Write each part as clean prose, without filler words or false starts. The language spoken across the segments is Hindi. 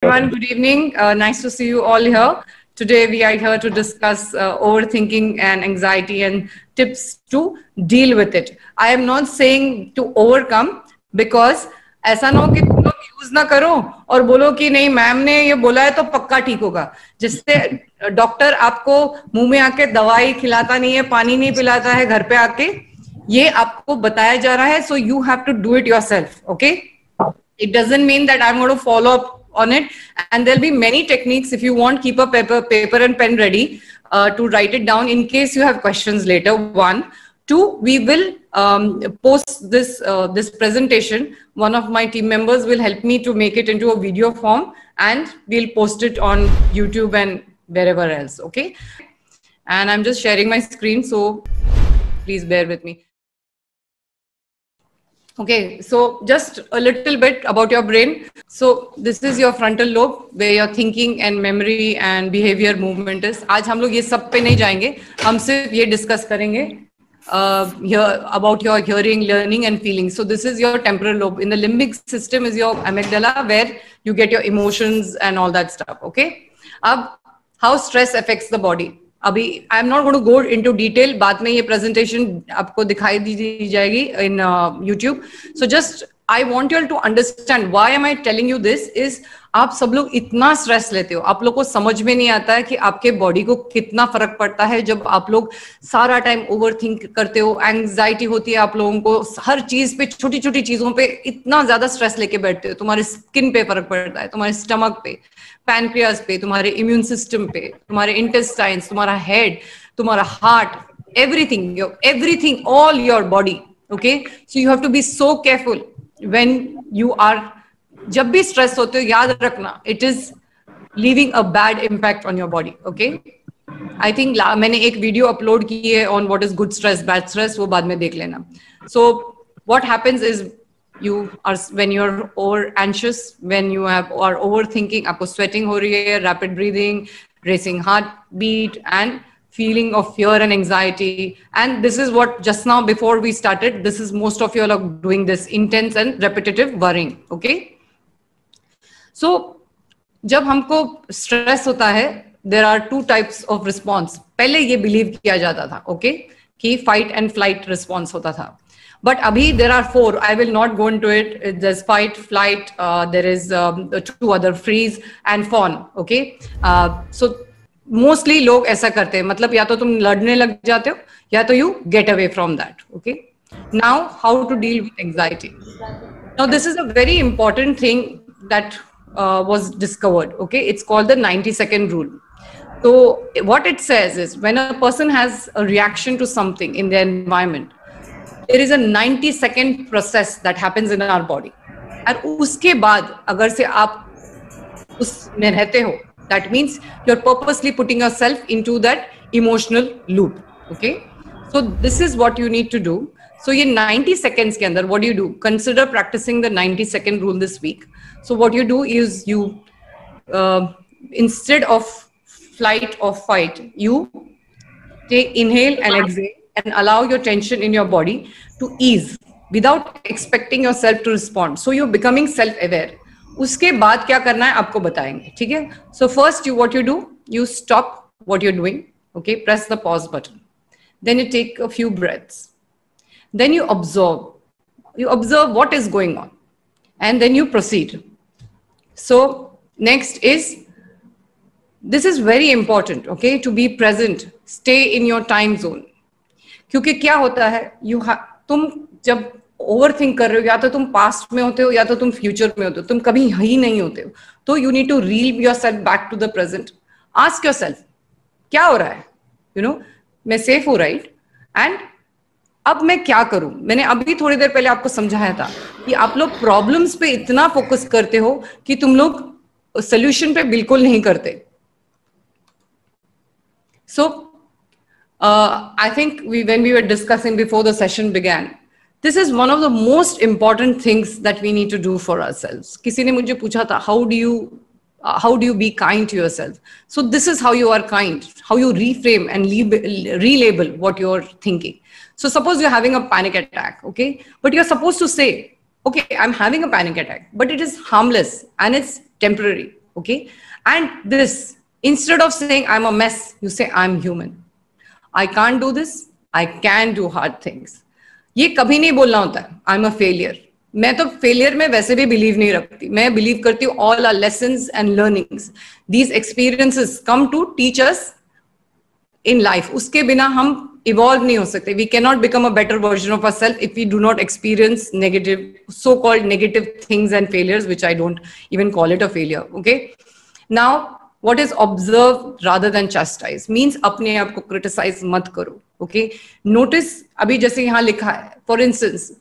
Everyone, good evening. Nice to see you all here. Today we are here to discuss overthinking and anxiety and tips to deal with it. I am not saying to overcome because ऐसा ना हो कि तुम लोग यूज ना करो और बोलो कि नहीं मैम ने ये बोला है तो पक्का ठीक होगा. जिससे डॉक्टर आपको मुंह में आके दवाई खिलाता नहीं है, पानी नहीं पिलाता है घर पे आके, ये आपको बताया जा रहा है. So you have to do it yourself, okay? It doesn't mean that I'm going to follow up on it, and there'll be many techniques. If you want, keep a paper and pen ready to write it down in case you have questions later. One, two, we will post this presentation. One of my team members will help me to make it into a video form, and we'll post it on YouTube and wherever else. Okay, and I'm just sharing my screen, so please bear with me. Okay, so just a little bit about your brain. So this is your frontal lobe where your thinking and memory and behavior movement is. आज हम लोग ये सब पे नहीं जाएंगे, हम सिर्फ ये discuss करेंगे about your hearing, learning and feeling. So this is your temporal lobe. In the limbic system is your amygdala where you get your emotions and all that stuff. Okay. अब how stress affects the body. अभी I am not going to go into detail, बाद में ये प्रेजेंटेशन आपको दिखाई दी जाएगी in YouTube. So just I want you to understand why am I telling you this is आप सब लोग इतना स्ट्रेस लेते हो, आप लोग को समझ में नहीं आता है कि आपके बॉडी को कितना फर्क पड़ता है जब आप लोग सारा टाइम ओवर थिंक करते हो. एंग्जाइटी होती है आप लोगों को, हर चीज पे, छोटी छोटी चीजों पे इतना ज्यादा स्ट्रेस लेके बैठते हो. तुम्हारे स्किन पे फर्क पड़ता है, तुम्हारे स्टमक पे, पैनक्रियाज पे, तुम्हारे इम्यून सिस्टम पे, तुम्हारे इंटेस्टाइन्स, तुम्हारा हेड, तुम्हारा heart, everything, all your body. Okay, so you have to be so careful when you are, जब भी स्ट्रेस होते हो याद रखना, it is leaving a bad impact on your body. Okay, I think मैंने एक वीडियो अपलोड की है on what is good stress, bad stress, वो बाद में देख लेना. So what happens is you are, when you're over anxious, when you are overthinking, आपको sweating हो रही है, rapid breathing, racing heartbeat and feeling of fear and anxiety. And this is what just now before we started, this is most of you are doing this intense and repetitive worrying. Okay, so जब हमको stress होता है, there are two types of response. पहले ये believe किया जाता था, okay, कि fight and flight response होता था. But abhi there are four. I will not go into it. There's fight, flight. There is two other, freeze and fawn. Okay. So mostly लोग ऐसा करते हैं, मतलब या तो तुम लड़ने लग जाते हो या तो you get away from that. Okay. Now how to deal with anxiety. Now this is a very important thing that was discovered. Okay. It's called the 90-second rule. So what it says is when a person has a reaction to something in their environment, there is a 90-second process that happens in our body. और उसके बाद अगर से आप उसमें रहते हो, that means you're purposely putting yourself into that emotional loop. Okay, so this is what you need to do. So ये 90 seconds के अंदर what do you do? Consider practicing the 90-second rule this week. So what you do is you instead of flight or fight, you take inhale and exhale and allow your tension in your body to ease without expecting yourself to respond. So you're becoming self-aware. उसके बाद क्या करना है आपको बताएंगे, ठीक है? So first, what you do, you stop what you're doing. Okay, press the pause button. Then you take a few breaths. Then you observe. You observe what is going on, and then you proceed. So next is, this is very important. Okay, to be present. Stay in your time zone. क्योंकि क्या होता है, तुम जब ओवर थिंक कर रहे हो या तो तुम पास्ट में होते हो या तो तुम फ्यूचर में होते हो, तुम कभी ही नहीं होते हो. तो you need to reel yourself back to the present. Ask yourself क्या हो रहा है, यू नो, मैं सेफ हूं, राइट, एंड अब मैं क्या करूं. मैंने अभी थोड़ी देर पहले आपको समझाया था कि आप लोग प्रॉब्लम्स पे इतना फोकस करते हो कि तुम लोग सोल्यूशन पे बिल्कुल नहीं करते. So I think when we were discussing before the session began, this is one of the most important things that we need to do for ourselves. किसी ने मुझे पूछा था, how do you be kind to yourself? So this is how you are kind, how you reframe and relabel what you're thinking. So suppose you're having a panic attack, okay, but you're supposed to say, okay, I'm having a panic attack, but it is harmless and it's temporary. okay? And this, instead of saying I'm a mess, you say I'm human. I can't do this, I can do hard things. ये कभी नहीं बोलना होता है I'm a failure. मैं तो फेलियर में वैसे भी बिलीव नहीं रखती. मैं बिलीव करती हूँ all our lessons and learnings, these experiences come to teach us in life. उसके बिना हम evolve नहीं हो सकते. We cannot become a better version of ourselves if we do not experience negative, so-called negative things and failures, which I don't even call it a failure. Okay. Now, what is observe rather than chastise means अपने आप को criticize मत करो. Okay. Notice अभी जैसे यहाँ लिखा है, for instance,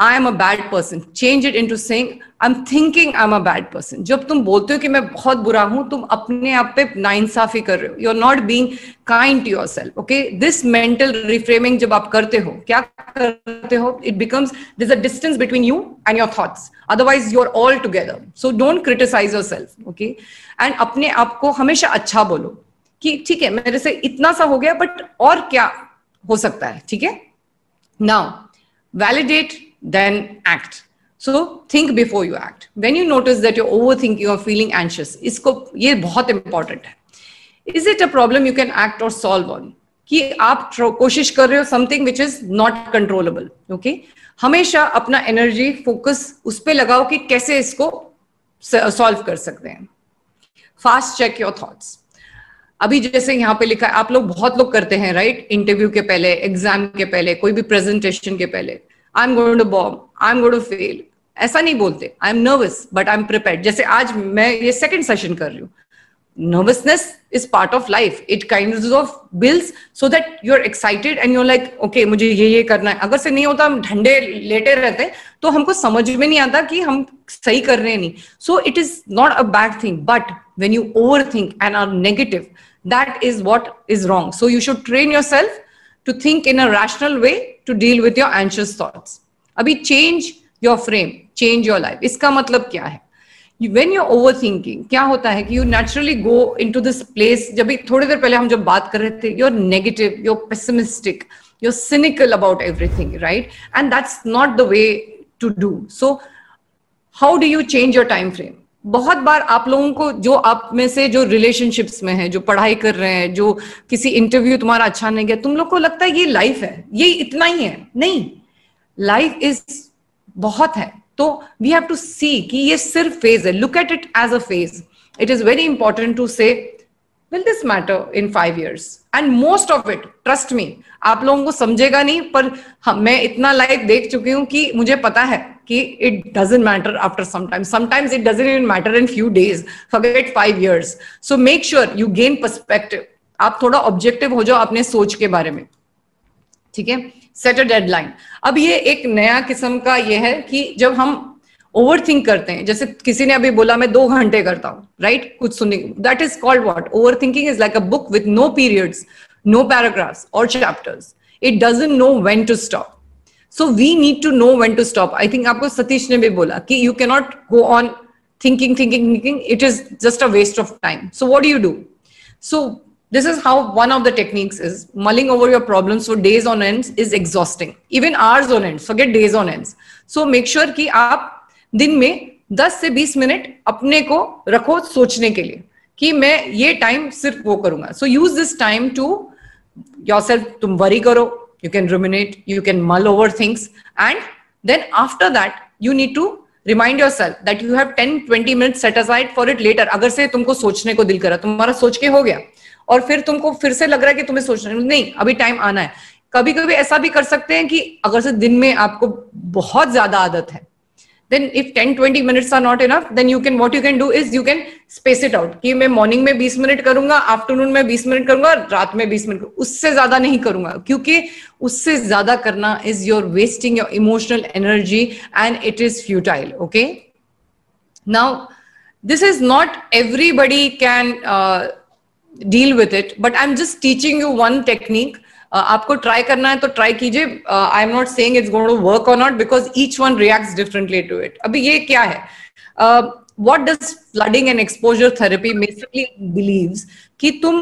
I am a bad person. Change it into saying I'm thinking I'm a bad person. जब तुम बोलते हो कि मैं बहुत बुरा हूं, तुम अपने आप पे नाइंसाफी कर रहे हो. You're not being kind to yourself. Okay? This mental reframing जब आप करते हो, क्या करते हो? It becomes there's a distance between you and your thoughts. Otherwise, you're all together. So don't criticize yourself. Okay? And अपने आप को हमेशा अच्छा बोलो कि ठीक है, मेरे से इतना सा हो गया, but और क्या हो सकता है? ठीक है? Now, validate. Then act. So think before you act. When you notice that you're overthinking or feeling anxious, इसको ये बहुत important है. Is it a problem you can act or solve on? कि आप कोशिश कर रहे हो something which is not controllable. Okay? हमेशा अपना energy focus उस पे लगाओ कि कैसे इसको solve कर सकते हैं. Fast check your thoughts. अभी जैसे यहाँ पे लिखा है, आप लोग बहुत लोग करते हैं, right? इंटरव्यू के पहले, एग्जाम के पहले, कोई भी प्रेजेंटेशन के पहले, I'm going to bomb, I'm going to fail. ऐसा नहीं बोलते. I'm nervous, but I'm prepared. जैसे आज मैं ये second session कर रही हूँ. Nervousness is part of life. It kind of builds so that you're excited and you're like, okay, मुझे ये करना है. अगर से नहीं होता, हम ढंडे लेटे रहते, तो हमको समझ में नहीं आता कि हम सही कर रहे हैं नहीं. So it is not a bad thing. But when you overthink and are negative, that is what is wrong. So you should train yourself to think in a rational way to deal with your anxious thoughts. अभी change your frame, change your life. इसका मतलब क्या है? When you're overthinking, क्या होता है कि you naturally go into this place. जब भी थोड़ी देर पहले हम जब बात कर रहे थे, you're negative, you're pessimistic, you're cynical about everything, right? And that's not the way to do. So, how do you change your time frame? बहुत बार आप लोगों को, जो आप में से जो रिलेशनशिप्स में है, जो पढ़ाई कर रहे हैं, जो किसी इंटरव्यू तुम्हारा अच्छा नहीं गया, तुम लोग को लगता है ये लाइफ है, ये इतना ही है. नहीं, लाइफ इज बहुत है. तो वी हैव टू सी कि ये सिर्फ फेज है. Look at it as a phase. It is very important to say will this matter in 5 years? And most of it, trust me, आप लोगों को समझेगा नहीं, पर मैं इतना लाइफ देख चुकी हूँ कि मुझे पता है कि it doesn't matter after some time. Sometimes it doesn't even matter in few days. Forget 5 years. So make sure you gain perspective. आप थोड़ा ऑब्जेक्टिव हो जाओ अपने सोच के बारे में. ठीक है? Set a deadline. अब ये एक नया किस्म का ये है कि जब हम ओवर थिंक करते हैं, जैसे किसी ने अभी बोला मैं 2 घंटे करता हूं, राइट? कुछ सुनने, that is called what? Overthinking is like a book with no periods, no paragraphs और chapters. It doesn't know when to stop. So we need to know when to stop. I think आपको सतीश ने भी बोला कि you can not go on thinking. It is just a waste of time. So what do you do? So this is how one of the techniques is. Mulling over your problems for days on ends is exhausting. Even hours on ends. Forget days on ends. So make sure कि आप दिन में 10 से 20 मिनट अपने को रखो सोचने के लिए कि मैं ये टाइम सिर्फ वो करूंगा. So use this time to yourself. तुम वरी करो, you can ruminate, you can mull over things, and then after that you need to remind yourself that you have 10-20 minute set aside for it later. अगर से तुमको सोचने को दिल करा, तुम्हारा सोच के हो गया और फिर तुमको फिर से लग रहा है कि तुम्हें सोचना नहीं, अभी टाइम आना है. कभी कभी ऐसा भी कर सकते हैं कि अगर से दिन में आपको बहुत ज्यादा आदत है, then if 10-20 minutes are not enough, then what you can do is you can space it out कि मैं मॉर्निंग में 20 मिनट करूंगा, आफ्टरनून में 20 मिनट करूंगा, रात में 20 मिनट, उससे ज्यादा नहीं करूंगा, क्योंकि उससे ज्यादा करना is you're wasting your emotional energy and it is futile. Okay, now this is not everybody can deal with it, but I'm just teaching you one technique. आपको ट्राई करना है तो ट्राई कीजिए. I am not saying it's going to work और not, because each one reacts differently to it. अभी ये क्या है? What does flooding and exposure therapy basically believes कि तुम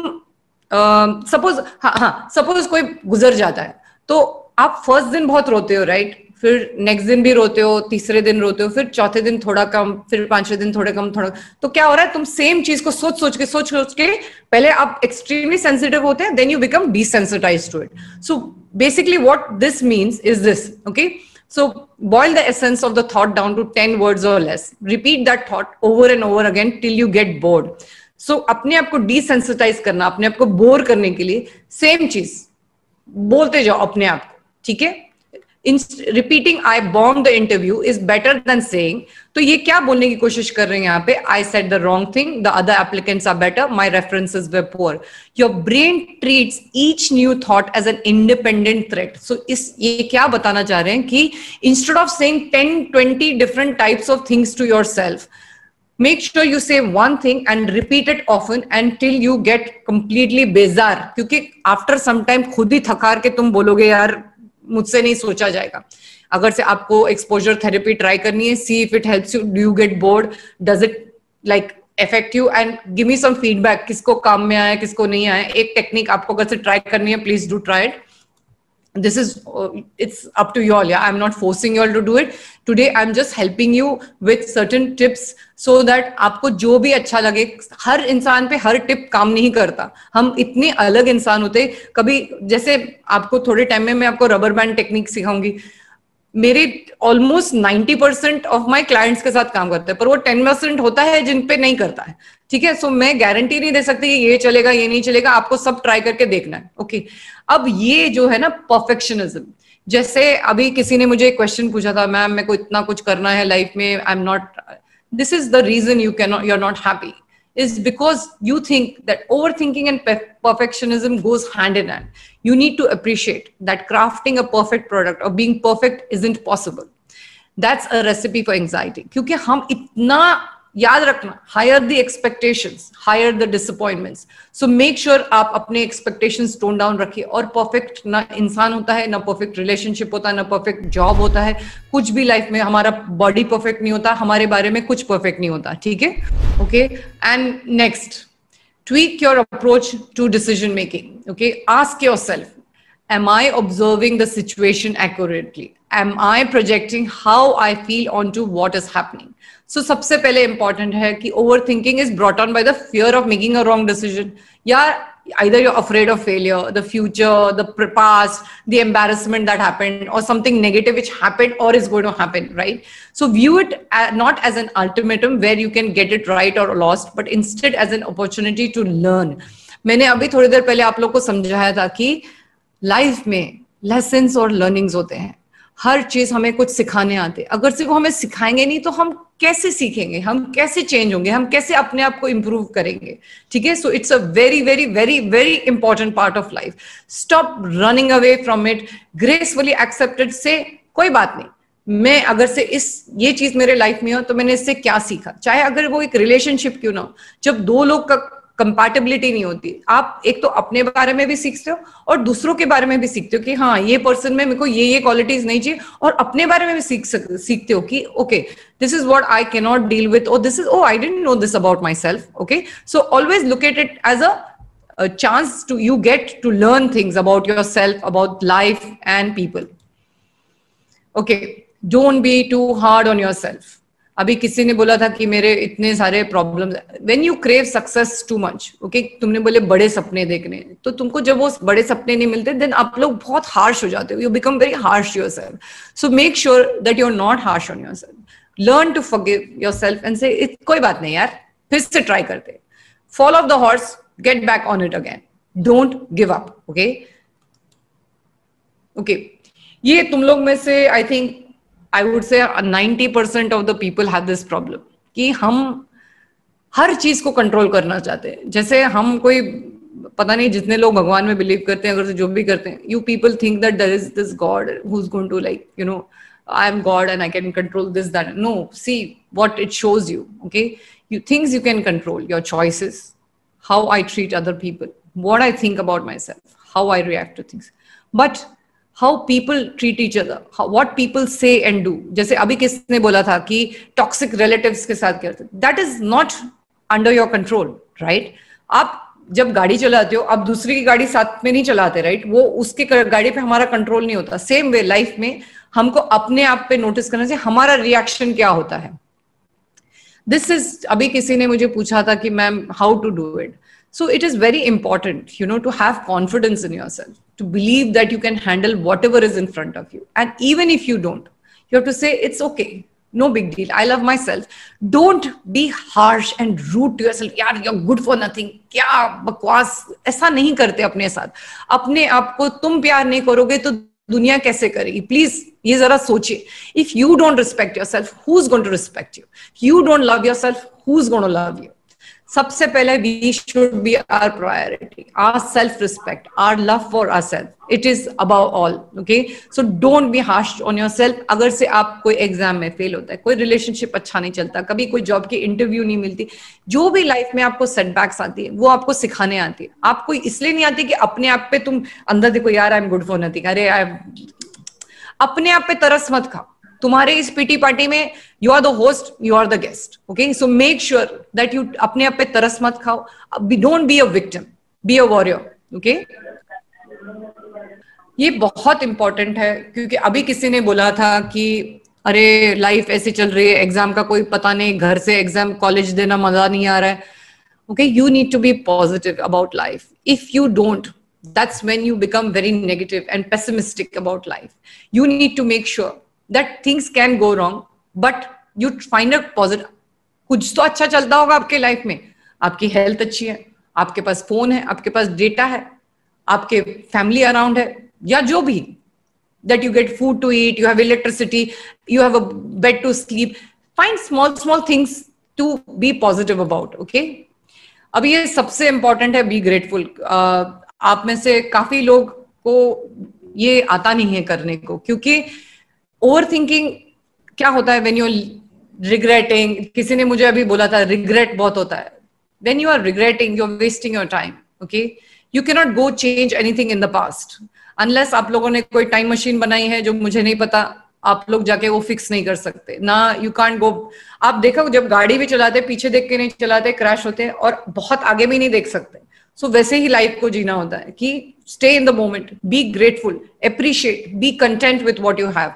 सपोज कोई गुजर जाता है तो आप फर्स्ट दिन बहुत रोते हो, राइट? फिर नेक्स्ट दिन भी रोते हो, तीसरे दिन रोते हो, फिर चौथे दिन थोड़ा कम, फिर पांचवें दिन थोड़ा कम, थोड़ा। तो क्या हो रहा है, तुम सेम चीज को सोच सोच के पहले आप एक्सट्रीमली सेंसिटिव होते हैं, then you become desensitized to it. So basically what this means is this, okay. So boil the essence of the thought down to 10 words or less. Repeat that thought over and over again till you get bored. So अपने आप को desensitize करना, अपने आप को बोर करने के लिए सेम चीज बोलते जाओ अपने आप को, ठीक है. Repeating I bombed the interview is better than saying. तो ये क्या बोलने की कोशिश कर रहे हैं यहाँ पे, I said the wrong thing, the other applicants are better, my references were poor. Your brain treats each new thought as an independent threat. So ये क्या बताना चाह रहे हैं कि instead of saying 10-20 different types of things to yourself, make sure you say one thing and repeat it often until you get completely बेजार. क्योंकि after some time खुद ही थकार के तुम बोलोगे यार मुझसे नहीं सोचा जाएगा. अगर से आपको एक्सपोजर थेरेपी ट्राई करनी है, see if it helps you, do you get bored, does it like affect you, and give me some feedback, किसको काम में आया, किसको नहीं आया. एक टेक्निक आपको अगर से ट्राई करनी है, please do try it. This is it's up to you all. Yeah, I'm not forcing you all to do it today. I'm just helping you with certain tips so that आपको जो भी अच्छा लगे. हर इंसान पे हर टिप काम नहीं करता, हम इतने अलग इंसान होते. कभी जैसे आपको थोड़े टाइम में मैं आपको रबर बैंड टेक्निक सिखाऊंगी. मेरे ऑलमोस्ट 90% ऑफ माई क्लाइंट्स के साथ काम करते हैं, पर वो 10% होता है जिन पे नहीं करता है, ठीक है. सो मैं गारंटी नहीं दे सकती कि ये चलेगा ये नहीं चलेगा, आपको सब ट्राई करके देखना है, ओके. अब ये जो है ना परफेक्शनिज्म, जैसे अभी किसी ने मुझे एक क्वेश्चन पूछा था, मैम मेरे को इतना कुछ करना है लाइफ में, I am not, this is the reason you are not happy, is because you think that overthinking and perfectionism goes hand in hand. You need to appreciate that crafting a perfect product or being perfect isn't possible. That's a recipe for anxiety. क्योंकि हम इतना याद रखना, higher the expectations, higher the disappointments. So make sure आप अपने expectations tone down रखिए. और perfect ना इंसान होता है, ना perfect relationship होता है, ना perfect job होता है, कुछ भी life में. हमारा body perfect नहीं होता, हमारे बारे में कुछ perfect नहीं होता, ठीक है. Okay. And next, tweak your approach to decision making. Okay. Ask yourself, am I observing the situation accurately? Am I projecting how I feel onto what is happening? So सबसे पहले important है कि overthinking is brought on by the fear of making a wrong decision. या either you're afraid of failure, the future, the past, the embarrassment that happened, or something negative which happened or is going to happen, right? So view it not as an ultimatum where you can get it right or lost, but instead as an opportunity to learn. मैंने अभी थोड़ी देर पहले आप लोग को समझाया था कि लाइफ में लेसन्स और लर्निंग्स होते हैं. हर चीज हमें कुछ सिखाने आते हैं. अगर से वो हमें सिखाएंगे नहीं तो हम कैसे सीखेंगे, हम कैसे चेंज होंगे, हम कैसे अपने आप को इंप्रूव करेंगे, ठीक है. So it's a very very very very important part of life. Stop running away from it, gracefully accepted से कोई बात नहीं, मैं अगर से ये चीज मेरे लाइफ में हो तो मैंने इससे क्या सीखा. चाहे अगर वो एक रिलेशनशिप क्यों ना हो, जब दो लोग का कंपैटिबिलिटी नहीं होती, आप एक तो अपने बारे में भी सीखते हो और दूसरों के बारे में भी सीखते हो कि हाँ ये पर्सन में मेरे को ये क्वालिटीज नहीं चाहिए, और अपने बारे में भी सीखते हो कि okay this is what I can not deal with, और this is I didn't know this about myself. Okay, so always look at it as a chance to you get to learn things about yourself, about life and people. Okay, don't be too hard on yourself. अभी किसी ने बोला था कि मेरे इतने सारे problems. When you crave success too much, okay, तुमने बोले बड़े सपने देखने, तो तुमको जब वो बड़े सपने नहीं मिलते, देन आप लोग बहुत हार्श हो जाते हो, you become very harsh yourself. So make sure that you are not harsh on yourself. Learn to forgive yourself and say कोई बात नहीं यार, फिर से ट्राई करते. Fall off the horse, get back on it again, don't give up. Okay okay, ये तुम लोग में से I think I would say 90% of the people have this problem कि हम हर चीज को कंट्रोल करना चाहते हैं. जैसे हम कोई, पता नहीं जितने लोग भगवान में बिलीव करते हैं, अगर जो भी करते हैं, you people think that there is this God who's going to like, you know, I am God and I can control this, that. No, see what it shows you. Okay, things you can control, your choices, how I treat other people, what I think about myself, how I react to things. But how people treat each other, what people say and do. जैसे अभी किसने बोला था कि टॉक्सिक रिलेटिव्स के साथ क्या, that is not under your control, right. आप जब गाड़ी चलाते हो, आप दूसरी की गाड़ी साथ में नहीं चलाते, राइट. वो उसके गाड़ी पे हमारा कंट्रोल नहीं होता. सेम वे लाइफ में हमको अपने आप पे नोटिस करना चाहिए हमारा रिएक्शन क्या होता है. दिस इज, अभी किसी ने मुझे पूछा था कि ma'am how to do it. So it is very important, to have confidence in yourself, to believe that you can handle whatever is in front of you. And even if you don't, you have to say, it's okay. No big deal. I love myself. Don't be harsh and rude to yourself. यार, you're good for nothing. क्या बकवास, ऐसा नहीं करते अपने साथ. अपने आप को तुम प्यार नहीं करोगे तो दुनिया कैसे करेगी? प्लीज ये जरा सोचिए. If you don't respect yourself, who's going to respect you? If you don't love yourself, who's going to love you? सबसे पहले we should be our priority, our self respect, our love for our self. It is about all. Okay, so don't be harsh on your self. अगर से आप कोई एग्जाम में फेल होता है, कोई रिलेशनशिप अच्छा नहीं चलता, कभी कोई जॉब की इंटरव्यू नहीं मिलती, जो भी लाइफ में आपको सेटबैक्स आती है वो आपको सिखाने आती है. आपको इसलिए नहीं आती कि अपने आप पे तुम अंदर देखो यार I am good for nothing, अरे अपने आप पे तरस मत खाओ. तुम्हारे इस पीटी पार्टी में you are the host, you are the guest. Okay, so make sure that you अपने आप पे तरस मत खाओ. Don't be a victim, be a warrior. Okay, ये बहुत इंपॉर्टेंट है क्योंकि अभी किसी ने बोला था कि अरे लाइफ ऐसे चल रही है, एग्जाम का कोई पता नहीं, घर से एग्जाम कॉलेज देना मजा नहीं आ रहा है. Okay, you need to be positive about life. If you don't, that's when you become very negative and pessimistic about life. You need to make sure that things can go wrong, but you find a positive. कुछ तो अच्छा चलता होगा आपके लाइफ में. आपकी हेल्थ अच्छी है, आपके पास फोन है, आपके पास डेटा है, आपके फैमिली अराउंड है, या जो भी, that you get food to eat, you have electricity, you have a bed to sleep. Find small things to be positive about. Okay, अब ये सबसे इंपॉर्टेंट है, बी ग्रेटफुल. आप में से काफी लोग को ये आता नहीं है करने को, क्योंकि ओवर थिंकिंग क्या होता है, व्हेन यू रिग्रेटिंग. किसी ने मुझे अभी बोला था रिग्रेट बहुत होता है. When you are regretting, you are wasting your time. Okay, you can not go change anything in the past unless आप लोगों ने कोई टाइम मशीन बनाई है जो मुझे नहीं पता. आप लोग जाके वो फिक्स नहीं कर सकते ना. You can't go. आप देखो जब गाड़ी भी चलाते, पीछे देख के नहीं चलाते, क्रैश होते हैं, और बहुत आगे भी नहीं देख सकते. सो वैसे ही लाइफ को जीना होता है कि stay in the moment, be grateful, appreciate, be content with what you have.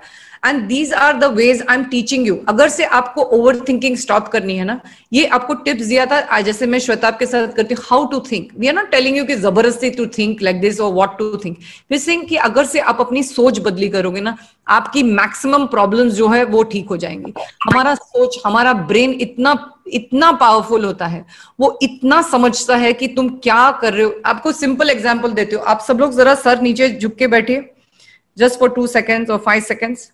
And these are the ways I am teaching you. अगर से आपको ओवर थिंकिंग स्टॉप करनी है ना, ये आपको टिप्स दिया था आज, जैसे मैं श्वेता के साथ करती हूँ, how to think. We are not telling you कि जबरदस्ती टू थिंक लाइक दिस और what to think. We saying कि अगर से आप अपनी सोच बदली करोगे ना, आपकी मैक्सिमम प्रॉब्लम्स जो है वो ठीक हो जाएंगी. हमारा सोच, हमारा ब्रेन इतना पावरफुल होता है, वो इतना समझता है कि तुम क्या कर रहे हो. आपको सिंपल एग्जांपल देती हूँ. आप सब लोग जरा सर नीचे झुक के बैठिए, जस्ट फॉर 2 seconds और 5 seconds.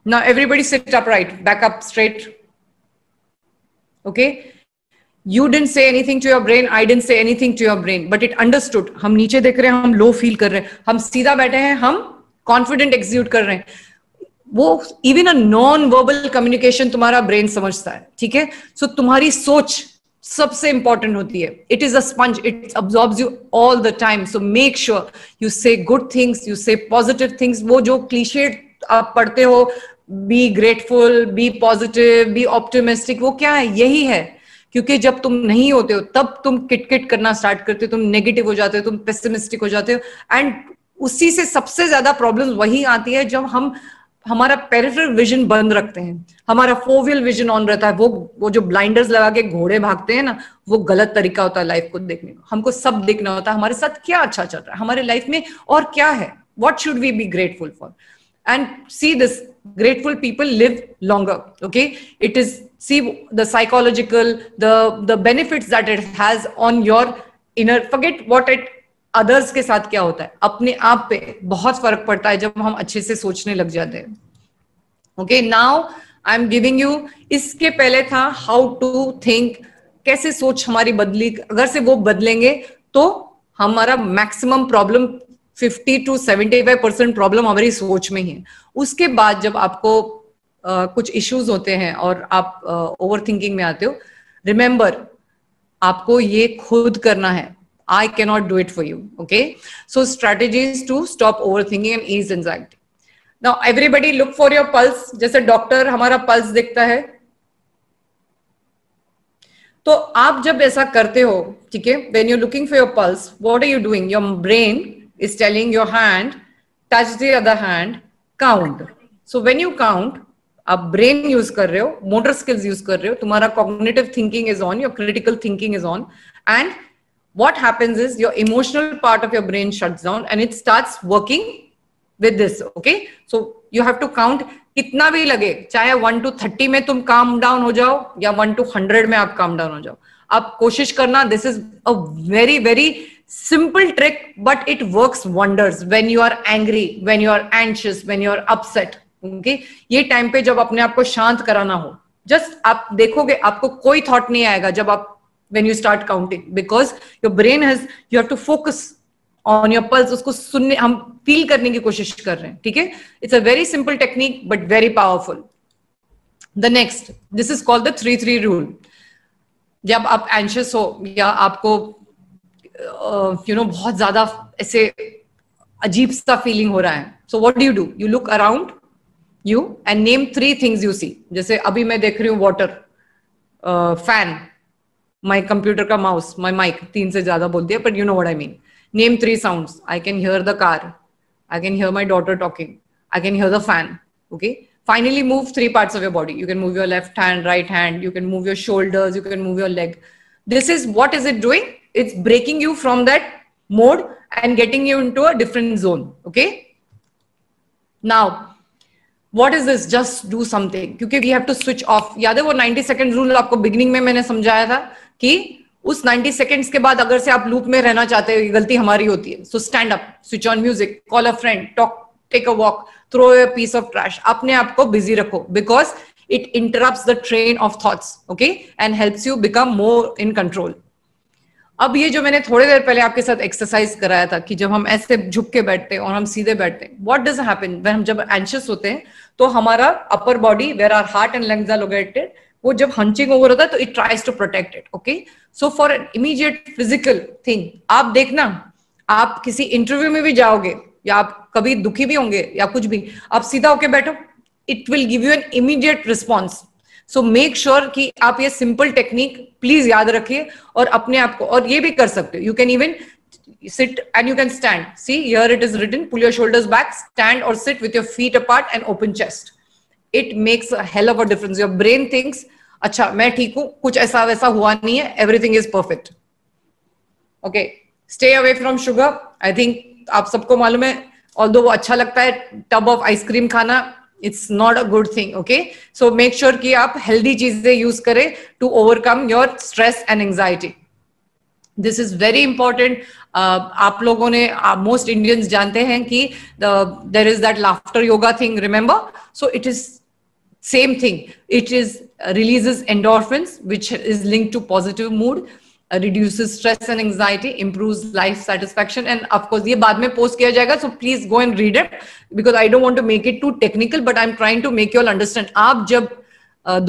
Now everybody sit upright, back up straight. Okay, you didn't say anything to your brain, I didn't say anything to your brain, but it understood. हम नीचे देख रहे हैं, हम लो फील कर रहे हैं, हम सीधा बैठे हैं, हम कॉन्फिडेंट एग्जीक्यूट कर रहे हैं. वो even a non verbal communication तुम्हारा ब्रेन समझता है. ठीक है, सो तुम्हारी सोच सबसे इंपॉर्टेंट होती है. It is a sponge, it absorbs you all the time. So make sure you say good things, you say positive things. वो जो क्लीशे आप पढ़ते हो, be grateful, be positive, be optimistic, वो क्या है? यही है. क्योंकि जब तुम नहीं होते हो तब तुम किटकिट करना स्टार्ट करते हो, तुम नेगेटिव हो जाते हो, तुम पेसिमिस्टिक हो जाते हो. एंड उसी से सबसे ज्यादा प्रॉब्लम वही आती है जब हम हमारा पेरिफेरल विजन बंद रखते हैं, हमारा फोवियल विजन ऑन रहता है. वो जो ब्लाइंडर्स लगा के घोड़े भागते हैं ना, वो गलत तरीका होता है लाइफ को देखने का. हमको सब देखना होता है, हमारे साथ क्या अच्छा चल रहा है हमारे लाइफ में और क्या है, what should we be grateful for. And see, this grateful people live longer. Okay, it is, see the psychological, the benefits that it has on your inner. Forget what it others के साथ क्या होता है, अपने आप पे बहुत फर्क पड़ता है जब हम अच्छे से सोचने लग जाते हैं. Okay, now I'm giving you, इसके पहले था how to think, कैसे सोच हमारी बदली. अगर से वो बदलेंगे तो हमारा मैक्सिमम प्रॉब्लम 50 to 75% प्रॉब्लम हमारी सोच में ही है. उसके बाद जब आपको कुछ इश्यूज होते हैं और आप ओवर थिंकिंग में आते हो, रिमेंबर आपको ये खुद करना है. I cannot do it for you. Okay, so strategies to stop overthinking and ease anxiety. Now everybody look for your pulse. जैसे डॉक्टर हमारा पल्स देखता है, तो आप जब ऐसा करते हो, ठीक है, when you're looking for your pulse, what are you doing? Your brain is telling your hand, touch the other hand, count. So when you count, आप ब्रेन यूज कर रहे हो, मोटर स्किल्स यूज कर रहे हो, तुम्हारा cognitive thinking is on, your critical thinking is on, and what happens is your emotional part of your brain shuts down and it starts working with this. Okay, so you have to count, कितना भी लगे, चाहे 1 to 30 में तुम calm down हो जाओ या 1 to 100 में आप calm down हो जाओ, आप कोशिश करना. This is a very very simple trick, but it works wonders when you are angry, when you are anxious, when you are upset. Okay, ये टाइम पे जब अपने आप को शांत कराना हो, जस्ट आप देखोगे आपको कोई थॉट नहीं आएगा जब आप when you start counting, because your brain has, you have to focus on your pulse. उसको सुनने, हम फील करने की कोशिश कर रहे हैं. ठीक है, it's a very simple technique but very powerful. The next, this is called the 3-3 rule. जब आप anxious हो या आपको बहुत ज्यादा ऐसे अजीब सा फीलिंग हो रहा है, so what do? You look around you and name 3 things you see. जैसे अभी मैं देख रही हूँ water, fan, my computer का mouse, my mic, 3 से ज्यादा बोल दिया, but you know what I mean. Name 3 sounds. I can hear the car, I can hear my daughter talking, I can hear the fan. Okay, finally move 3 parts of your body. You can move your left hand, right hand, you can move your shoulders, you can move your leg. This is, what is it doing? It's breaking you from that mode and getting you into a different zone. Okay, now what is this? Just do something, क्योंकि we have to switch off. याद है वो 90 सेकेंड रूल आपको बिगिनिंग में मैंने समझाया था कि उस 90 सेकेंड्स के बाद अगर से आप लूप में रहना चाहते हो, गलती हमारी होती है. So stand up, switch on music, call a friend, talk, take a walk, throw a piece of trash. अपने आप को बिजी रखो, because it interrupts the train of thoughts. Okay, and helps you become more in control. अब ये जो मैंने थोड़ी देर पहले आपके साथ एक्सरसाइज कराया था कि जब हम ऐसे झुक के बैठते हैं और हम सीधे बैठते हैं, व्हाट डज हैपन व्हेन हम जब एंशियस होते हैं, तो हमारा upper body where our heart and lungs are located, वो जब हंचिंग ओवर होता है तो it tries to protect it. Okay, so for an immediate physical thing, आप देखना, आप किसी इंटरव्यू में भी जाओगे या आप कभी दुखी भी होंगे या कुछ भी, आप सीधा होके बैठो, it will give you an immediate response. So make sure कि आप ये सिंपल टेक्निक प्लीज याद रखिए और अपने आप को, और ये भी कर सकते हो, you can even sit and you can stand. See, here it is written, pull your shoulders back, stand or sit with your feet apart and open chest. It makes a hell of a difference. Your brain thinks, अच्छा मैं ठीक हूं, कुछ ऐसा वैसा हुआ नहीं है, everything is perfect. Okay, stay away from sugar. I think आप सबको मालूम है, although वो अच्छा लगता है tub of ice cream खाना, it's not a good thing. Okay, so make sure कि आप healthy चीजें use करें to overcome your stress and anxiety. This is very important. आप लोगों ने, most Indians जानते हैं कि there is that laughter yoga thing, remember? So it is same thing. It is releases endorphins, which is linked to positive mood, reduces stress and anxiety, improves life satisfaction, and of course ये बाद में post किया जाएगा, so please go and read it because I don't want to make it too technical, but I'm trying to make you all understand. आप जब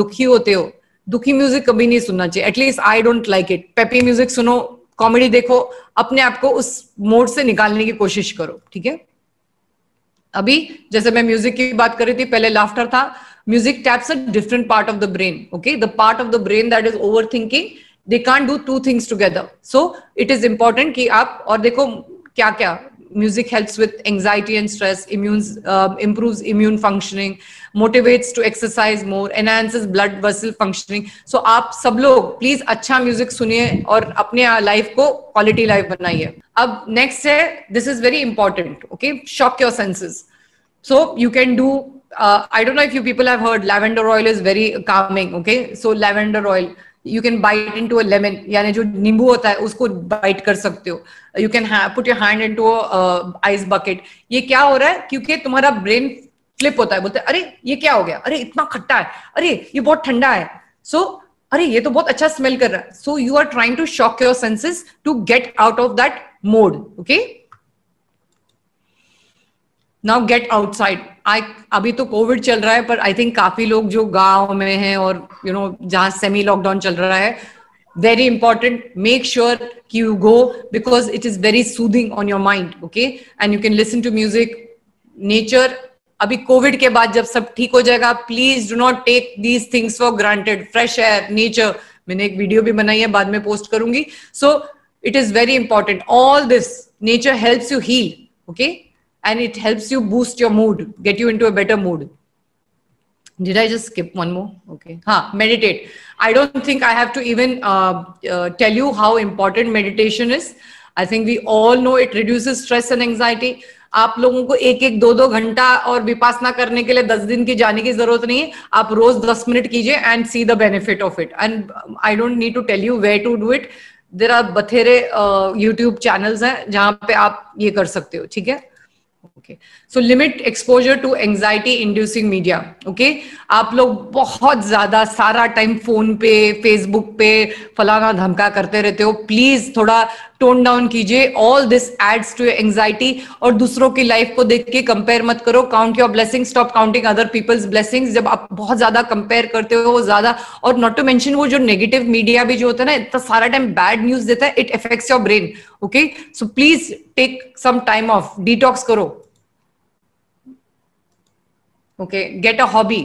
दुखी होते हो, दुखी म्यूजिक कभी नहीं सुनना चाहिए. At least I don't like it. Peppy music सुनो, कॉमेडी देखो, अपने आप को उस मोड से निकालने की कोशिश करो. ठीक है, अभी जैसे मैं म्यूजिक की बात कर रही थी, पहले लाफ्टर था. Music taps a different part of the brain. Okay, the part of the brain that is over thinking, they can't do 2 things together. So it is important कि आप, और देखो क्या क्या music helps with anxiety and stress, improves immune functioning, motivates to exercise more, enhances blood vessel functioning. So आप सब लोग प्लीज अच्छा म्यूजिक सुनिए और अपने लाइफ को क्वालिटी लाइफ बनाइए. अब नेक्स्ट है, this is very important. Okay, shock your senses. So you can do, I don't know if you people have heard, lavender oil is very calming. Okay, so lavender oil, you can bite into a lemon, यानी जो नींबू होता है उसको बाइट कर सकते हो. You can put your hand into a ice bucket. ये क्या हो रहा है, क्योंकि तुम्हारा ब्रेन फ्लिप होता है, बोलते हैं अरे ये क्या हो गया, अरे इतना खट्टा है, अरे ये बहुत ठंडा है, सो अरे ये तो बहुत अच्छा स्मेल कर रहा है. So you are trying to shock your senses to get out of that mode. Okay, now get outside. अभी तो कोविड चल रहा है, पर आई थिंक काफी लोग जो गांव में हैं और जहां सेमी लॉकडाउन चल रहा है, very important, make sure you go because it is very soothing on your mind. Okay, and you can listen to music, nature. अभी कोविड के बाद जब सब ठीक हो जाएगा, please do not take these things for granted. Fresh air, nature, मैंने एक वीडियो भी बनाई है, बाद में पोस्ट करूंगी. So it is very important. All this Nature helps you heal, okay? And it helps you boost your mood, get you into a better mood. Did I just skip one more? Okay. Meditate. I don't think I have to even tell you how important meditation is. I think we all know it reduces stress and anxiety. आप लोगों को एक एक दो दो घंटा और विपासना करने के लिए 10 दिन की जाने की जरूरत नहीं है. आप रोज 10 मिनट कीजिए and see the benefit of it. And I don't need to tell you where to do it. There are बथेरे यूट्यूब चैनल्स हैं जहां पे आप ये कर सकते हो. ठीक है. Okay. So limit exposure to anxiety inducing media. Okay. आप लोग बहुत ज्यादा सारा टाइम फोन पे, फेसबुक पे फलाना धमका करते रहते हो. प्लीज थोड़ा टोन डाउन कीजिए. All this adds to anxiety. और दूसरों की लाइफ को देख के कंपेयर मत करो. Count your blessings, stop counting other people's blessings. जब आप बहुत ज्यादा कंपेयर करते हो वो ज्यादा, और नॉट टू मेंशन वो जो नेगेटिव मीडिया भी जो होता है ना, इतना सारा टाइम बैड न्यूज देता है. It affects your brain. Okay. So please take some time off, detox करो. Okay, get a hobby.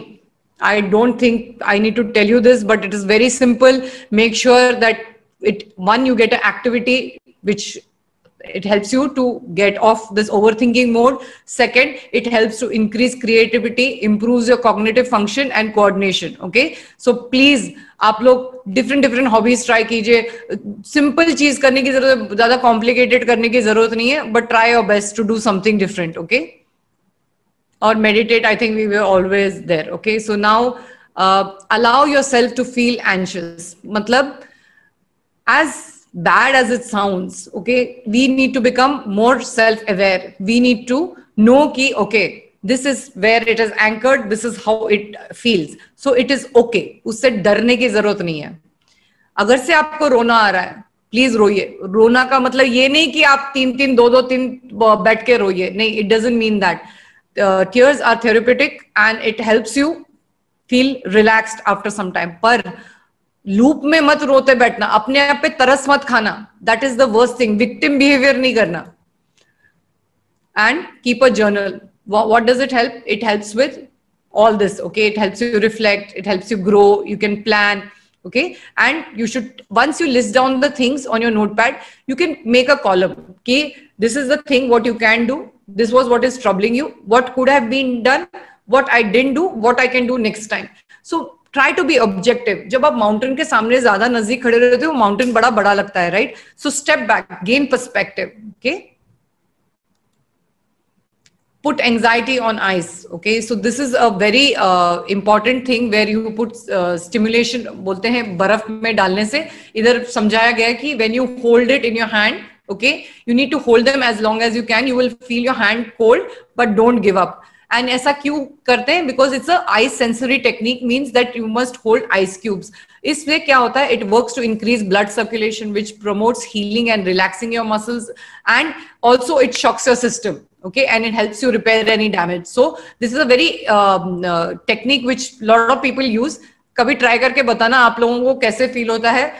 I don't think I need to tell you this, but it is very simple. Make sure that you get an activity which it helps you to get off this overthinking mode. Second, it helps to increase creativity, improves your cognitive function and coordination. Okay, so please आप लोग different hobbies try कीजिए. Simple चीज करने की जरूरत है, ज्यादा complicated करने की जरूरत नहीं है, but try your best to do something different. Okay. Or meditate. I think we were always there. Okay. So now allow yourself to feel anxious. Matlab, as bad as it sounds, okay, we need to become more self-aware. We need to know ki, okay, this is where it is anchored. This is how it feels. So it is okay. उससे डरने की जरूरत नहीं है. अगर से आपको रोना आ रहा है, प्लीज रोइए. रोना का मतलब ये नहीं कि आप 3 बैठ के रोइए. नहीं, it doesn't mean that. Tears are therapeutic and it helps you feel relaxed after some time. पर लूप में मत रोते बैठना. अपने आप पे तरस मत खाना. That is the worst thing. Victim behavior नहीं करना. And keep a journal. What does it help? It helps with all this. Okay, it helps you reflect. It helps you grow. You can plan. Okay, and you should, once you list down the things on your notepad, you can make a column. Okay, this is the thing what you can do. This was what is troubling you. What could have been done? What I didn't do? What I can do next time? So try to be objective. जब आप माउंटेन के सामने ज्यादा नजदीक खड़े रहते हो, माउंटेन बड़ा बड़ा लगता है, right? So step back, gain perspective. Okay. Put anxiety on ice. Okay. So this is a very important thing where you put stimulation. बोलते हैं बर्फ में डालने से. इधर समझाया गया है कि when you hold it in your hand, okay, you need to hold them as long as you can. You will feel your hand cold, but don't give up. And ऐसा क्यों करते हैं? Because it's a ice sensory technique, means that you must hold ice cubes. इसमें क्या होता है? It works to increase blood circulation, which promotes healing and relaxing your muscles, and also it shocks your system. Okay, and it helps you repair any damage. So this is a very technique which lot of people use. कभी try करके बताना आप लोगों को कैसे feel होता है.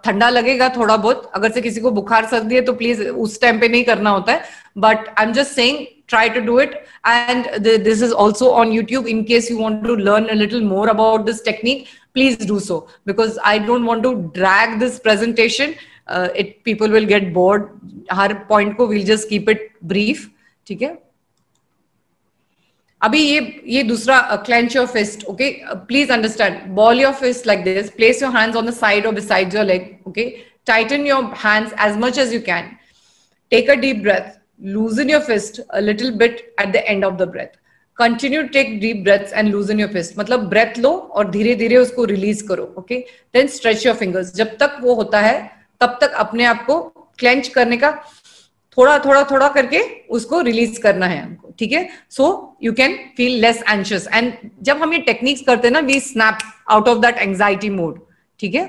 ठंडा लगेगा थोड़ा बहुत. अगर से किसी को बुखार सर्दी है तो प्लीज उस टाइम पे नहीं करना होता है. But I am just saying try to do it. And this is also on YouTube. In case you want to learn a little more about this technique, please do so, because I don't want to drag this presentation. People will get bored. Her point को we'll just keep it brief. ठीक है. अभी ये दूसरा clench your fist. Okay, please understand. Ball your fist like this. Place your hands on the side or beside your leg. Okay, tighten your hands as much as you can. Take a deep breath. Loosen your fist a little bit at the end of the breath. Continue to take deep breaths and loosen your fist. मतलब breath लो और धीरे धीरे उसको release करो. Okay, then stretch your fingers. जब तक वो होता है तब तक अपने आप को clench करने का थोड़ा करके उसको रिलीज करना है हमको. ठीक है. So you can feel less anxious. And जब हम ये टेक्निक्स करते हैं ना, we snap out of that anxiety mode. ठीक है.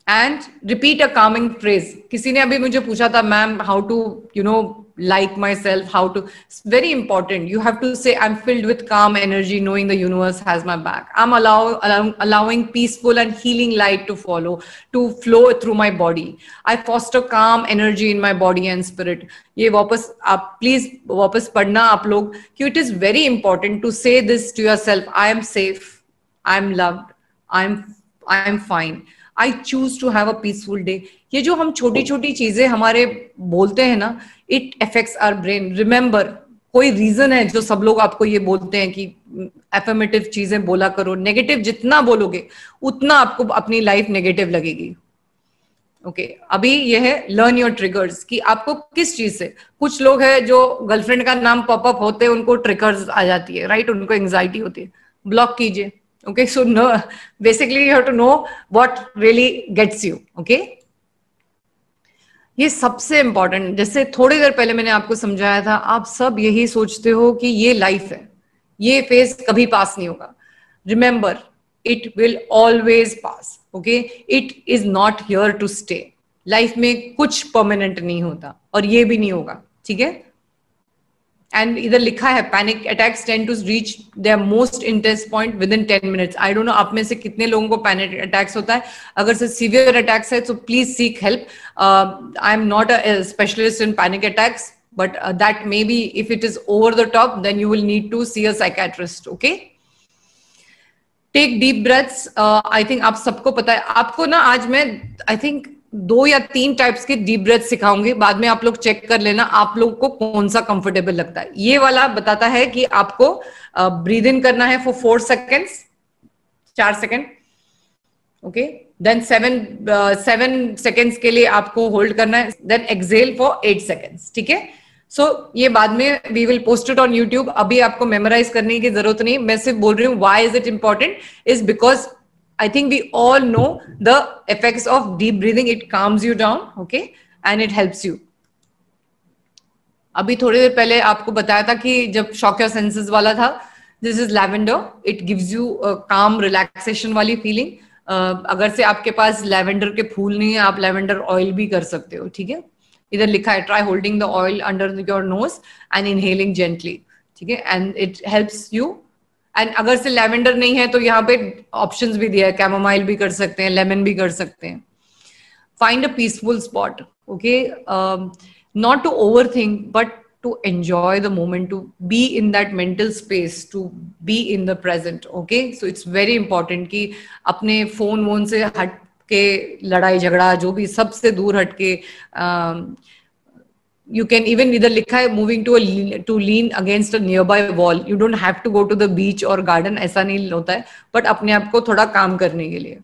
And repeat a calming phrase. किसी ने अभी मुझे पूछा था, ma'am how to like myself, how to, it's very important. You have to say, I'm filled with calm energy, knowing the universe has my back. I'm allowing peaceful and healing light to flow through my body. I foster calm energy in my body and spirit. ये वापस आप प्लीज वापस पढ़ना आप लोग, कि it is very important to say this to yourself. I am safe, I am loved, I am fine. I choose to have a peaceful day. ये जो हम छोटी छोटी चीजें हमारे बोलते हैं ना, it affects our brain. Remember, कोई रीजन है जो सब लोग आपको ये बोलते हैं कि एफर्मेटिव चीजें बोला करो, नेगेटिव जितना बोलोगे उतना आपको अपनी लाइफ नेगेटिव लगेगी। ओके अभी ये है लर्न योर ट्रिगर्स, कि आपको किस चीज से, कुछ लोग हैं जो गर्लफ्रेंड का नाम पॉपअप होते हैं उनको ट्रिगर्स आ जाती है, राइट, उनको एंजाइटी होती है, ब्लॉक कीजिए। Okay so no, basically you have to know what really gets you. Okay ये सबसे इंपॉर्टेंट, जैसे थोड़ी देर पहले मैंने आपको समझाया था, आप सब यही सोचते हो कि ये लाइफ है, ये फेज कभी पास नहीं होगा। Remember, it will always pass. Okay it is not here to stay. Life में कुछ परमानेंट नहीं होता और ये भी नहीं होगा, ठीक है। एंड इधर लिखा है panic attacks tend to reach their most intense point within 10 minutes. I don't know आप में से कितने लोगों को पैनिक अटैक्स होता है। अगर से सीवियर अटैक्स है तो please seek help. I am not a specialist in panic attacks, but that maybe if it is over the top, then you will need to see a psychiatrist. Okay, take deep breaths. I think आप सबको पता है। आपको ना आज मैं I think 2 या 3 टाइप्स के डीप ब्रेथ सिखाऊंगी, बाद में आप लोग चेक कर लेना आप लोग को कौन सा कंफर्टेबल लगता है। ये वाला बताता है कि आपको ब्रीद इन करना है for 4 seconds, 4 second. Okay then 7 seconds के लिए आपको होल्ड करना है, देन एक्सेल फॉर 8 सेकेंड्स, ठीक है। सो ये बाद में we will post it on YouTube, अभी आपको मेमोराइज करने की जरूरत नहीं। मैं सिर्फ बोल रही हूँ why is it important, is because I think we all know the effects of deep breathing. It calms you down, okay, and it helps you. अभी थोड़ी देर पहले आपको बताया था कि जब शॉक योर सेंसेस वाला था, this is lavender, it gives you काम रिलैक्सेशन वाली फीलिंग। अगर से आपके पास लैवेंडर के फूल नहीं है, आप लैवेंडर ऑयल भी कर सकते हो, ठीक है। इधर लिखा है try holding the oil under your nose and inhaling gently, ठीक है, and it helps you. And अगर से लैवेंडर नहीं है तो यहाँ पे ऑप्शंस भी दिया है, कैमोमाइल भी कर सकते हैं, लेमन भी कर सकते हैं। Find a peaceful spot, okay, not to overthink but to enjoy the moment, to be in that mental space, to be in the present. Okay so it's very important कि अपने फोन वोन से हट के, लड़ाई झगड़ा जो भी, सबसे दूर हट के, you can even, इधर लिखा है moving to lean against a nearby wall. You don't have to go to the beach or garden, ऐसा नहीं होता है, but अपने आप को थोड़ा काम करने के लिए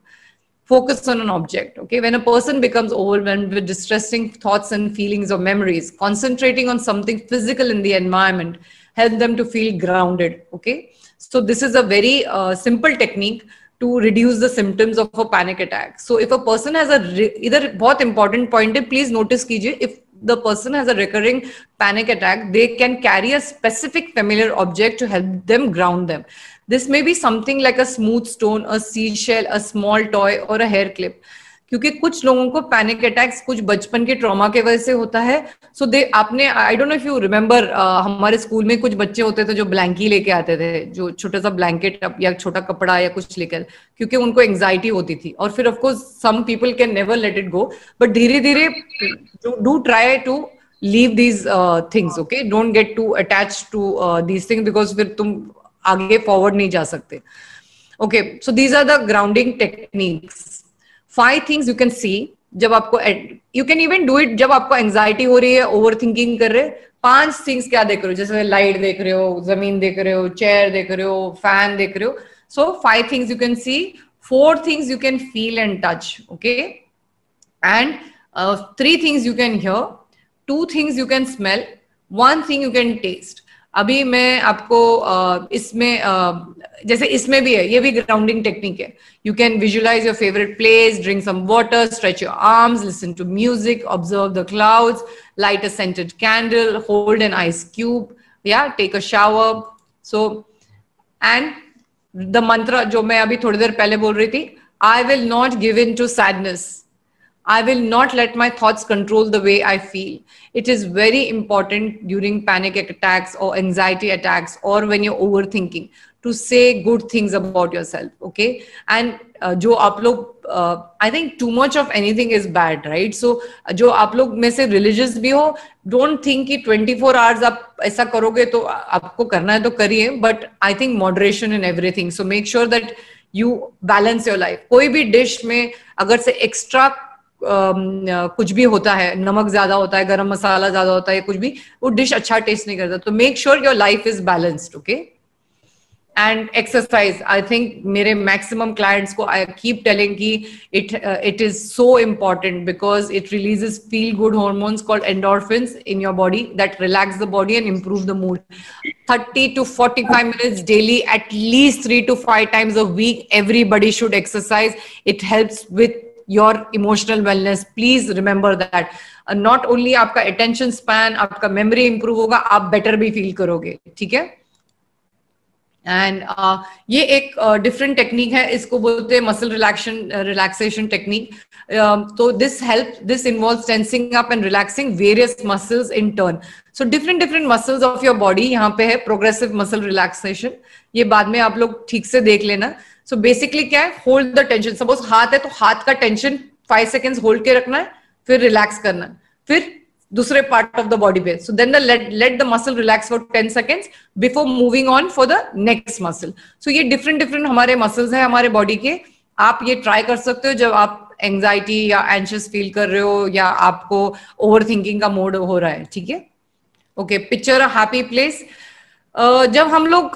focus on an object. Okay, when a person becomes overwhelmed with distressing thoughts and feelings or memories, concentrating on something physical in the environment help them to feel grounded. Okay, so this is a very simple technique to reduce the symptoms of a panic attack. So if a person has a इधर बहुत important point है, please notice कीजिए, if the person has a recurring panic attack, they can carry a specific familiar object to help them ground them. This may be something like a smooth stone, a seashell, a small toy or a hair clip. क्योंकि कुछ लोगों को पैनिक अटैक्स कुछ बचपन के ट्रॉमा के वजह से होता है। सो दे आपने, आई don't know if you remember, हमारे स्कूल में कुछ बच्चे होते थे जो ब्लैंकी लेके आते थे, जो छोटा सा ब्लैंकेट या छोटा कपड़ा या कुछ लेकर, क्योंकि उनको एंजाइटी होती थी। और फिर of course some people can never let it go, but धीरे धीरे do try to leave these things. Okay don't get to attach to these things, because फिर तुम आगे फॉरवर्ड नहीं जा सकते। Okay so these are the grounding techniques. 5 things you can see जब आपको, you can even do it जब आपको एंजाइटी हो रही है, ओवर थिंकिंग कर रहे। 5 थिंग्स क्या देख रहे हो, जैसे लाइट देख रहे हो, जमीन देख रहे हो, चेयर देख रहे हो, फैन देख रहे हो। सो 5 things you can see, 4 things you can feel and touch, okay, and 3 things you can hear, 2 things you can smell, 1 thing you can taste. अभी मैं आपको इसमें जैसे इसमें भी है, ये भी ग्राउंडिंग टेक्निक है। You can visualize your favourite place, drink some water, stretch your arms, listen to music, observe the clouds, light a scented candle, hold an ice cube, या take a shower. So and the mantra जो मैं अभी थोड़ी देर पहले बोल रही थी, I will not give in to sadness, I will not let my thoughts control the way I feel. It is very important during panic attacks or anxiety attacks or when you're overthinking to say good things about yourself. Okay. And जो आप लोग, I think too much of anything is bad, right? So जो आप लोग में से religious भी हो, don't think कि 24 hours आप ऐसा करोगे तो आपको करना है तो करिए, but I think moderation in everything. So make sure that you balance your life. कोई भी डिश में अगर से एक्स्ट्रा कुछ भी होता है, नमक ज्यादा होता है, गरम मसाला ज्यादा होता है, कुछ भी, वो डिश अच्छा टेस्ट नहीं करता. तो make sure your life is balanced. Okay. And exercise, I think मेरे मैक्सिमम क्लाइंट्स को आई कीप टेलिंग कि it is so important because it releases feel good hormones called endorphins in your body that relax the body and improve the mood. 30 to 45 minutes daily, at least 3 to 5 times a week, everybody should exercise. It helps with your emotional wellness. Please remember that. Not only आपका attention span, आपका memory improve होगा, आप better भी feel करोगे. ठीक है. एंड ये एक डिफरेंट टेक्निक है, इसको बोलते हैं मसल रिलैक्सेशन टेक्निक. तो this involves tensing up and relaxing various muscles in turn. So different muscles of your body यहाँ पे है. प्रोग्रेसिव मसल रिलैक्सेशन, ये बाद में आप लोग ठीक से देख लेना. सो बेसिकली क्या है, होल्ड द टेंशन. सपोज हाथ है तो हाथ का टेंशन 5 seconds होल्ड के रखना है, फिर रिलैक्स करना है, फिर दूसरे पार्ट ऑफ द बॉडी पे. So then let the muscle relax for 10 seconds before moving on for the next muscle. So ये डिफरेंट हमारे मसल्स है हमारे बॉडी के. आप ये ट्राई कर सकते हो जब आप एंजाइटी या एंशियस फील कर रहे हो या आपको ओवर थिंकिंग का मोड हो रहा है. ठीक है. ओके. पिक्चर अ हैप्पी प्लेस. जब हम लोग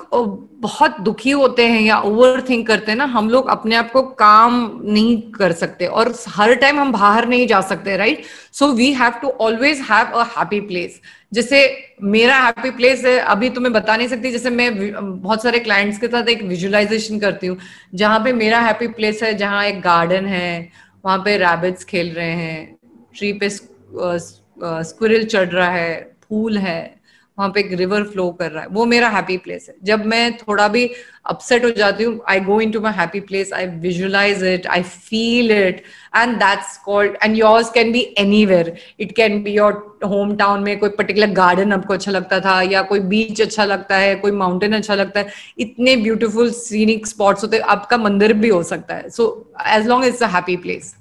बहुत दुखी होते हैं या ओवर थिंक करते हैं ना, हम लोग अपने आप को काम नहीं कर सकते और हर टाइम हम बाहर नहीं जा सकते, right. So we have to always have a happy place. जैसे मेरा हैप्पी प्लेस है, अभी तो मैं बता नहीं सकती. जैसे मैं बहुत सारे क्लाइंट्स के साथ एक विजुअलाइजेशन करती हूँ जहां पे मेरा हैप्पी प्लेस है, जहाँ एक गार्डन है, वहां पे रैबिट्स खेल रहे हैं, ट्री पे स्क्विरल चढ़ रहा है, फूल है, वहां पे एक रिवर फ्लो कर रहा है. वो मेरा हैप्पी प्लेस है. जब मैं थोड़ा भी अपसेट हो जाती हूँ, I go into my happy place, I visualize it, I feel it, and that's called. And yours can be anywhere. It can be your hometown में कोई पर्टिकुलर गार्डन आपको अच्छा लगता था, या कोई बीच अच्छा लगता है, कोई माउंटेन अच्छा लगता है. इतने ब्यूटीफुल सीनिक स्पॉट्स होते हैं. आपका मंदिर भी हो सकता है. So as long it's a happy place.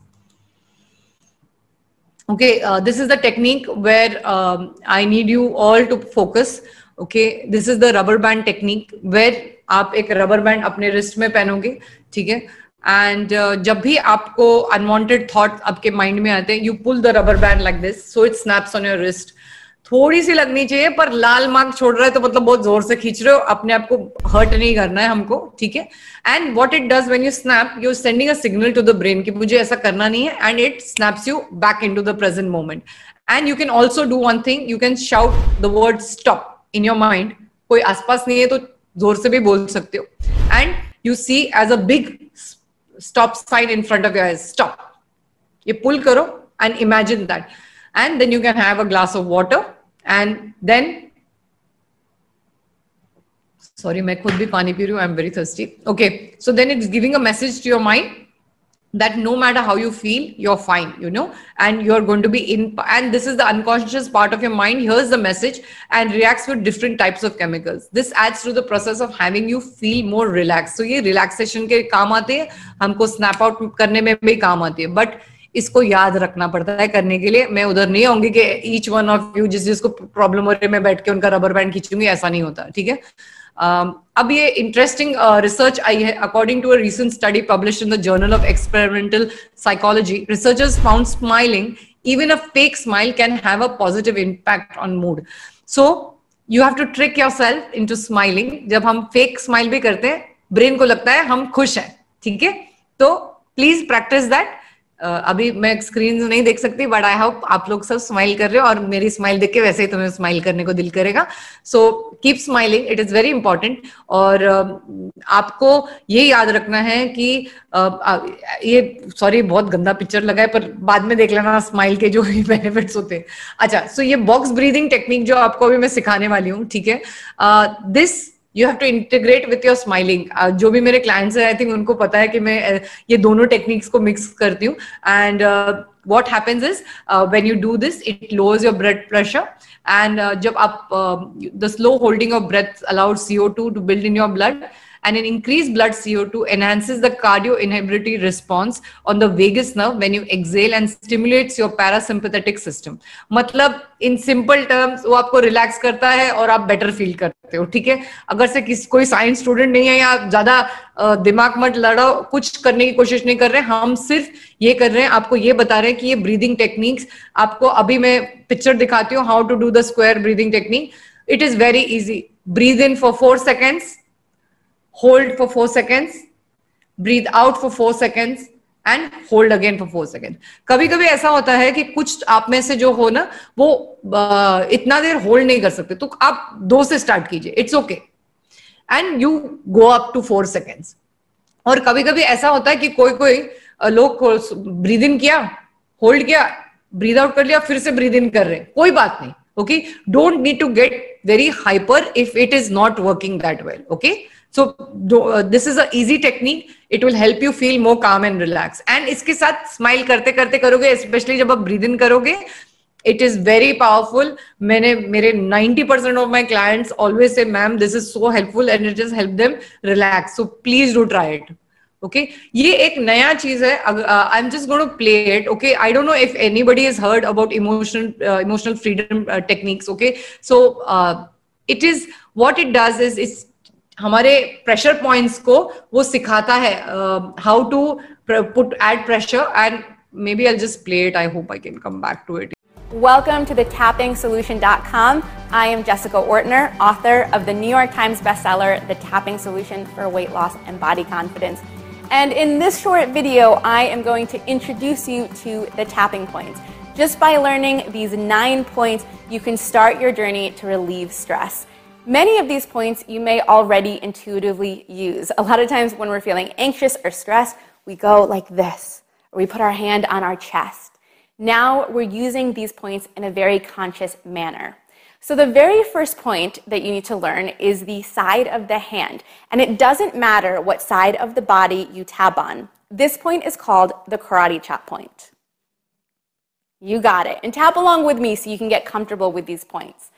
Okay, this is the technique where I need you all to focus. Okay, this is the rubber band technique where आप एक rubber band अपने wrist में पहनोगे. ठीक है. And जब भी आपको unwanted thought आपके mind में आते हैं, you pull the rubber band like this, so it snaps on your wrist. थोड़ी सी लगनी चाहिए, पर लाल मार्क छोड़ रहा है तो मतलब बहुत जोर से खींच रहे हो. अपने आप को हर्ट नहीं करना है हमको. ठीक है. And what it does when you snap, you sending a signal to the brain कि मुझे ऐसा करना नहीं है, and it snaps you back into the present moment. And you can also do one thing, you can shout the word stop in your mind. कोई आसपास नहीं है तो जोर से भी बोल सकते हो. And you see as a big stop sign in front of your eyes. Stop. ये पुल करो and imagine that. And then you can have a glass of water, and then, sorry, मैं खुद भी पानी पी रही हूँ, I'm very thirsty. Okay, so then it's giving a message to your mind that no matter how you feel, you're fine, you know, and you're going to be in, and this is the unconscious part of your mind, hears the message and reacts with different types of chemicals. This adds to the process of having you feel more relaxed. So ये relaxation के काम आते हैं, हमको snap out करने में भी काम आती है, but इसको याद रखना पड़ता है करने के लिए. मैं उधर नहीं आऊंगी कि ईच वन ऑफ यू जिसको प्रॉब्लम हो रही है मैं बैठ के उनका रबर बैंड खींचूंगी, ऐसा नहीं होता. ठीक है. अब ये इंटरेस्टिंग रिसर्च आई है. According to a recent study published in the journal of experimental psychology, researchers found smiling, even a fake smile, can have a positive impact on mood. So you have to trick yourself into smiling. जब हम फेक स्माइल भी करते हैं, ब्रेन को लगता है हम खुश हैं. ठीक है. तो प्लीज प्रैक्टिस दैट. अभी मैं स्क्रीन नहीं देख सकती, बट आई होप आप लोग सब स्माइल कर रहे हो, और मेरी स्माइल देख के वैसे ही तुम्हें स्माइल करने को दिल करेगा. So keep smiling, it is very important. और आपको ये याद रखना है कि ये, सॉरी बहुत गंदा पिक्चर लगा है, पर बाद में देख लेना स्माइल के जो भी बेनिफिट्स होते हैं. अच्छा, सो ये बॉक्स ब्रीदिंग टेक्निक जो आपको अभी मैं सिखाने वाली हूँ, ठीक है, this you have to integrate with your smiling. जो भी मेरे clients हैं, I think उनको पता है कि मैं ये दोनों techniques को mix करती हूँ. And what happens is when you do this, it lowers your blood pressure. And जब आप the slow holding of breath allows CO2 to build in your blood, and an increased blood CO2 enhances the cardio-inhibitory response on the vagus nerve when you exhale and stimulates your parasympathetic system. मतलब in simple terms वो आपको relax करता है और आप better feel करते हो, ठीक है? अगर से कोई science student नहीं है या ज्यादा दिमाग मत लड़ाओ, कुछ करने की कोशिश नहीं कर रहे, हम सिर्फ ये कर रहे हैं, आपको ये बता रहे हैं कि ये ब्रीदिंग टेक्निक्स आपको अभी मैं पिक्चर दिखाती हूँ, how to do the square breathing technique. It is very easy. Breathe in for 4 seconds, hold for 4 seconds, breathe out for 4 seconds and hold again for 4 seconds. कभी कभी ऐसा होता है कि कुछ आप में से जो हो ना वो इतना देर होल्ड नहीं कर सकते, तो आप 2 से स्टार्ट कीजिए, it's okay, and you go up to 4 seconds. और कभी कभी ऐसा होता है कि कोई लोग ब्रीद इन किया, होल्ड किया, ब्रीद आउट कर लिया, फिर से ब्रीद इन कर रहे हैं, कोई बात नहीं, okay. Don't need to get very hyper if it is not working that well, okay. So this is a easy technique, it will help you feel more calm and relax. And इसके साथ स्माइल करते करते करोगे, स्पेशली जब आप ब्रीद इन करोगे, it is very powerful. मेरे 90% of my clients always say, ma'am, this is so helpful and it just help them relax. So please do try it. Okay, ये एक नया चीज है. I'm just going to play it. Okay, I don't know if anybody has heard about emotional freedom techniques. Okay, so it is what it does is it's हमारे pressure points को वो सिखाता है how to add pressure, and maybe I'll just play it. I hope I can come back to it. Welcome to the TappingSolution.com. I am Jessica Ortner, author of the New York Times bestseller, The Tapping Solution for Weight Loss and Body Confidence. And in this short video, I am going to introduce you to the tapping points. Just by learning these 9 points, you can start your journey to relieve stress. Many of these points you may already intuitively use. A lot of times when we're feeling anxious or stressed, we go like this, or we put our hand on our chest. Now we're using these points in a very conscious manner. So the very first point that you need to learn is the side of the hand. And it doesn't matter what side of the body you tap on. This point is called the karate chop point. You got it. And tap along with me so you can get comfortable with these points.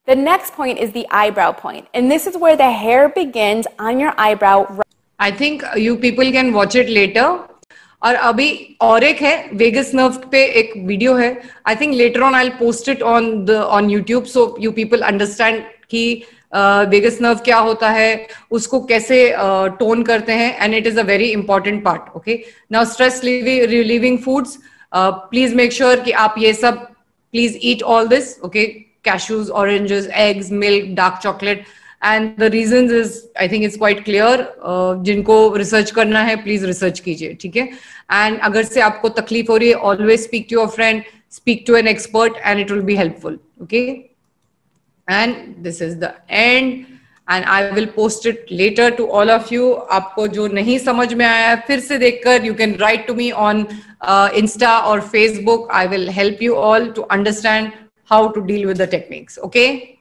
The next point is the eyebrow point. And this is where the hair begins on your eyebrow. I think you people can watch it later. और अभी और एक है वेगस नर्व पे एक वीडियो है. I think later on I will post it on YouTube so you people understand कि वेगस नर्व क्या होता है, उसको कैसे टोन करते हैं, and it is a very important part. Okay, now stress relieving foods, please make sure कि आप ये सब please eat all this. Okay, cashews, oranges, eggs, milk, dark chocolate. And the reasons is, I think it's quite clear. जिनको रिसर्च करना है प्लीज रिसर्च कीजिए, ठीक है. एंड अगर से आपको तकलीफ हो रही है, always speak to your friend, speak to an expert, and it will be helpful. Okay, and this is the end, and I will post it later to all of you. आपको जो नहीं समझ में आया है फिर से देखकर, you can write to me on Insta और Facebook. I will help you all to understand how to deal with the techniques. Okay.